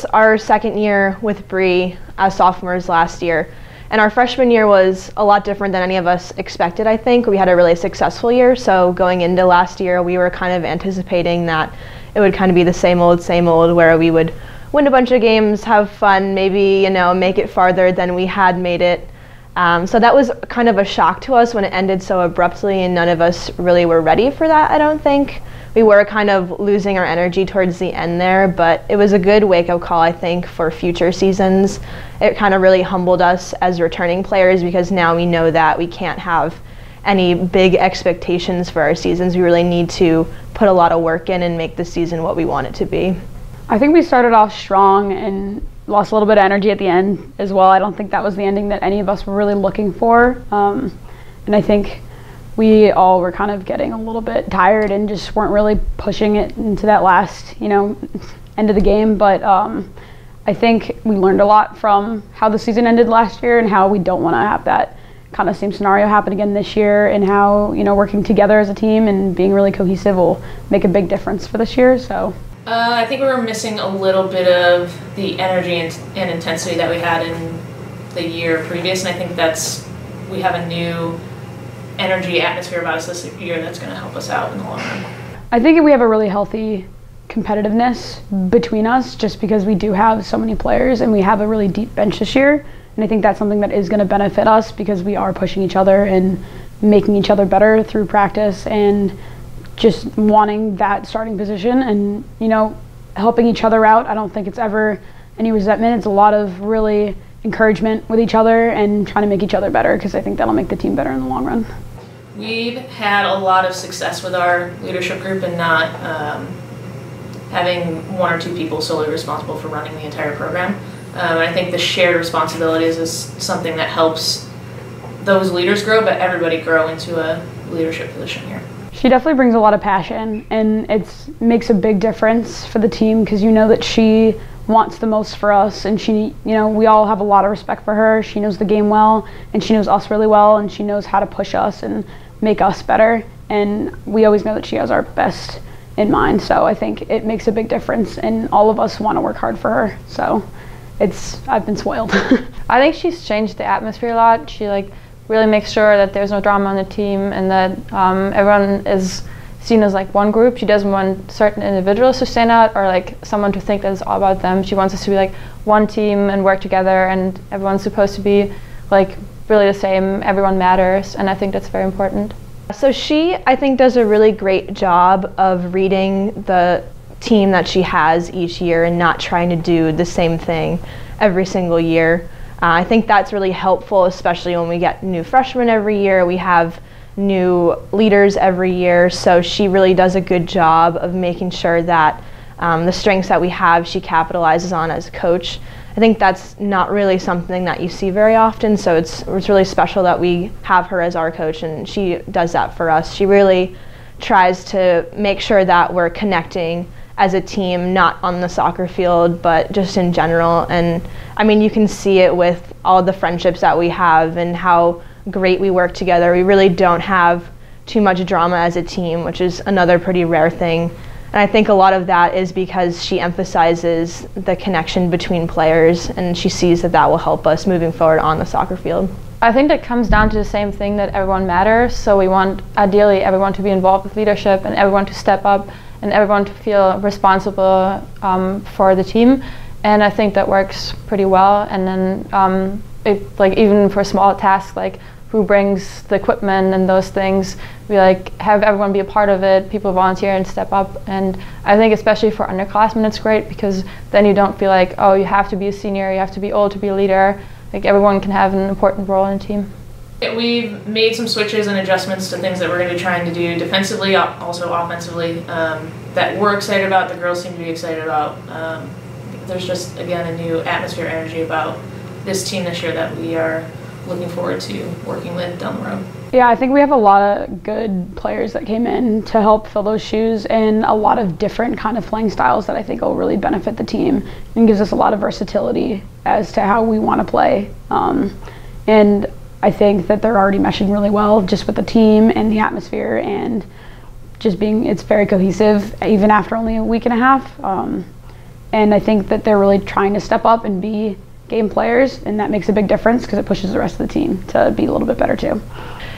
It's our second year with Bree as sophomores last year, and our freshman year was a lot different than any of us expected, I think. We had a really successful year, so going into last year we were kind of anticipating that it would kind of be the same old, where we would win a bunch of games, have fun, maybe, make it farther than we had made it. So that was kind of a shock to us when it ended so abruptly, and none of us really were ready for that, I don't think. We were kind of losing our energy towards the end there, but it was a good wake-up call, I think, for future seasons. It kind of really humbled us as returning players, because now we know that we can't have any big expectations for our seasons. We really need to put a lot of work in and make the season what we want it to be. I think we started off strong and lost a little bit of energy at the end as well. I don't think that was the ending that any of us were really looking for. And I think we all were kind of getting a little bit tired and just weren't really pushing it into that last, end of the game. But I think we learned a lot from how the season ended last year and how we don't want to have that kind of same scenario happen again this year, and how, working together as a team and being really cohesive will make a big difference for this year. So I think we were missing a little bit of the energy and intensity that we had in the year previous, and I think we have a new energy atmosphere about us this year that's going to help us out in the long run. I think we have a really healthy competitiveness between us, just because we do have so many players and we have a really deep bench this year, and I think that's something that is going to benefit us, because we are pushing each other and making each other better through practice and just wanting that starting position and, helping each other out. I don't think it's ever any resentment. It's a lot of really encouragement with each other and trying to make each other better, because I think that'll make the team better in the long run. We've had a lot of success with our leadership group and not having one or two people solely responsible for running the entire program. I think the shared responsibilities is something that helps those leaders grow, but everybody grow into a leadership position here. She definitely brings a lot of passion, and it makes a big difference for the team, because that she wants the most for us, and she, we all have a lot of respect for her. She knows the game well, and she knows us really well, and she knows how to push us and make us better, and we always know that she has our best in mind. So I think it makes a big difference, and all of us want to work hard for her. So I've been spoiled. I think she's changed the atmosphere a lot. She really makes sure that there's no drama on the team, and that everyone is seen as one group. She doesn't want certain individuals to stand out, or someone to think that it's all about them. She wants us to be one team and work together, and everyone's supposed to be really the same. Everyone matters, and I think that's very important. So she, I think, does a really great job of reading the team that she has each year and not trying to do the same thing every single year. I think that's really helpful, especially when we get new freshmen every year. We have new leaders every year, so she really does a good job of making sure that the strengths that we have, she capitalizes on as a coach. I think that's not really something that you see very often, so it's really special that we have her as our coach, and she does that for us. She really tries to make sure that we're connecting as a team, not on the soccer field, but just in general. And I mean, you can see it with all the friendships that we have and how great we work together. We really don't have too much drama as a team, which is another pretty rare thing. And I think a lot of that is because she emphasizes the connection between players, and she sees that will help us moving forward on the soccer field. I think that comes down to the same thing, that everyone matters. So we want, ideally, everyone to be involved with leadership and everyone to step up and everyone to feel responsible for the team. And I think that works pretty well. And then even for small tasks like who brings the equipment and those things, we have everyone be a part of it, people volunteer and step up. And I think especially for underclassmen it's great, because then you don't feel oh, you have to be a senior, you have to be old to be a leader. Everyone can have an important role in a team. We've made some switches and adjustments to things that we're going to be trying to do defensively, also offensively, that we're excited about, the girls seem to be excited about. There's just, again, a new atmosphere, energy about this team this year that we are looking forward to working with down the road. Yeah, I think we have a lot of good players that came in to help fill those shoes, and a lot of different kind of playing styles that I think will really benefit the team and gives us a lot of versatility as to how we want to play. And I think that they're already meshing really well just with the team and the atmosphere, and just it's very cohesive even after only a week and a half. And I think that they're really trying to step up and be game players, and that makes a big difference because it pushes the rest of the team to be a little bit better too.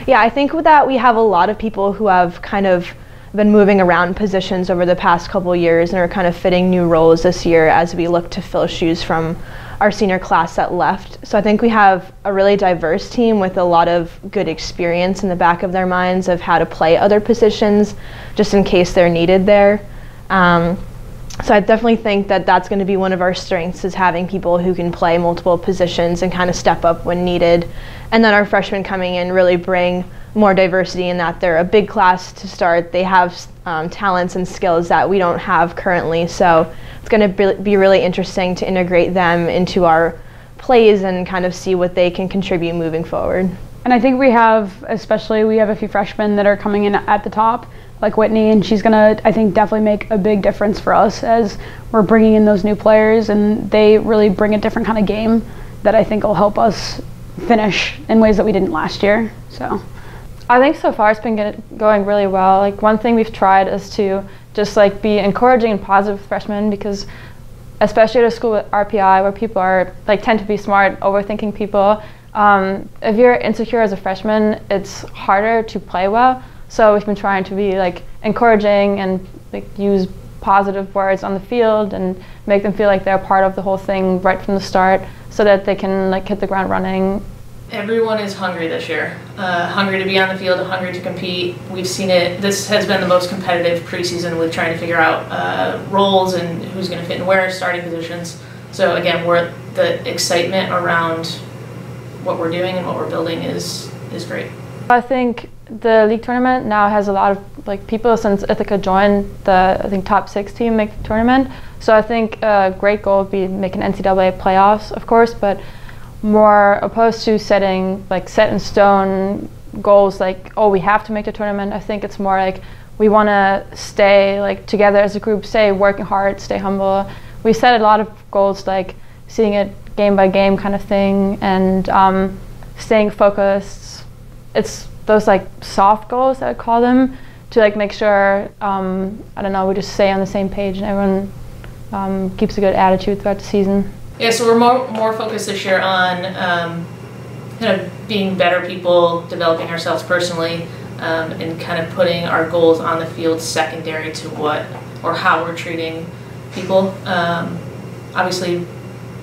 Yeah, I think with that we have a lot of people who have kind of been moving around positions over the past couple years and are kind of fitting new roles this year as we look to fill shoes from our senior class that left. So I think we have a really diverse team with a lot of good experience in the back of their minds of how to play other positions just in case they're needed there. So I definitely think that that's going to be one of our strengths, is having people who can play multiple positions and kind of step up when needed. And then our freshmen coming in really bring more diversity in that they're a big class to start. They have talents and skills that we don't have currently. So it's going to be really interesting to integrate them into our plays and kind of see what they can contribute moving forward. And I think we have a few freshmen that are coming in at the top, like Whitney, and she's gonna, I think, definitely make a big difference for us as we're bringing in those new players, and they really bring a different kind of game that I think will help us finish in ways that we didn't last year. So I think so far it's been going really well. Like, one thing we've tried is to just like be encouraging and positive with freshmen, because especially at a school with RPI where people are tend to be smart, overthinking people. If you're insecure as a freshman, it's harder to play well. So we've been trying to be encouraging and use positive words on the field and make them feel like they're part of the whole thing right from the start, so that they can hit the ground running. Everyone is hungry this year, hungry to be on the field, hungry to compete. We've seen it. This has been the most competitive preseason with trying to figure out roles and who's going to fit in where, starting positions. So again, the excitement around what we're doing and what we're building is great. I think the league tournament now has a lot of people since Ithaca joined the top 6 team make the tournament. So I think a great goal would be making NCAA playoffs, of course, but more opposed to setting set in stone goals oh, we have to make the tournament. I think it's more we want to stay together as a group, stay working hard, stay humble. We set a lot of goals seeing it game by game kind of thing, and staying focused. It's those soft goals, I would call them, to make sure I don't know, we just stay on the same page and everyone keeps a good attitude throughout the season. Yeah, so we're more focused this year on kind of being better people, developing ourselves personally, and kind of putting our goals on the field secondary to how we're treating people. Obviously,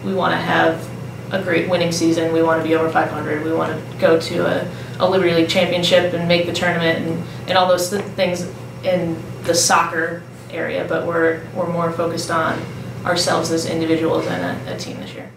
we want to have a great winning season. We want to be over 500. We want to go to a Liberty League championship and make the tournament and all those things in the soccer area. But we're more focused on ourselves as individuals and a team this year.